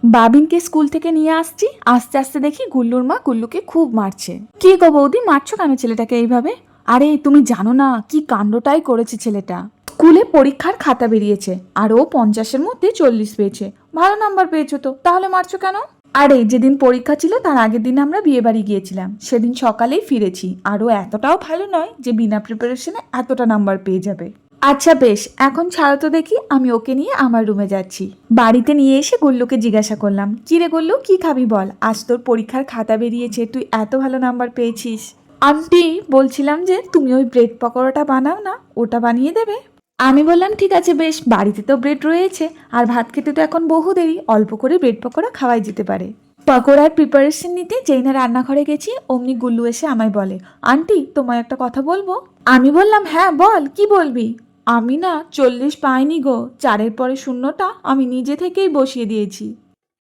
বাবিনকে school থেকে নিয়ে আসছি, আস্তে আস্তে দেখি গুল্লুর মা গুল্লুকে খুব মারছে। কি গো বৌদি, মারছো কেন ছেলেটাকে এইভাবে? আরে তুমি জানো না কি কাণ্ডটাই করেছে ছেলেটা। স্কুলে পরীক্ষার খাতা বেরিয়েছে আর ও 50-এর মধ্যে 40 পেয়েছে। ভালো নাম্বার পেয়েছো তো, তাহলে মারছো কেন? আরে যেদিন পরীক্ষা ছিল তার আগের দিন আমরা বিয়ে বাড়ি গিয়েছিলাম, সেদিন সকালেই ফিরেছি। আর ও এতটাও ভালো নয় যে বিনা প্রিপারেশনে এতটা নাম্বার পেয়ে যাবে। আচ্ছা বেশ, এখন ছাড়ো তো দেখি, আমি ওকে নিয়ে আমার রুমে যাচ্ছি। বাড়িতে নিয়ে এসে গুল্লুকে জিজ্ঞাসা করলাম, কি রে গুল্লু, কি খাবি বল? আজ তোর পরীক্ষার খাতা বেরিয়েছে, তুই এত ভালো নাম্বার পেয়েছিস। আন্টি, বলছিলাম যে তুমি ওই ব্রেড পকোড়াটা বানাও না, ওটা বানিয়ে দেবে। আমি বললাম ঠিক আছে বেশ, বাড়িতে তো ব্রেড রয়েছে আর ভাত খেতে তো এখন বহু দেরি, অল্প করে ব্রেড পকোড়া খাওয়াই যেতে পারে। পকোড়ার প্রিপারেশন নিতে যেই না রান্নাঘরে গেছি, অমনি গুল্লু এসে আমায় বলে, আন্টি তোমায় একটা কথা বলবো। আমি বললাম হ্যাঁ বল, কি বলবি? আমি না 40 পাইনি গো, 4-এর পরে শূন্যটা আমি নিজে থেকেই বসিয়ে দিয়েছি।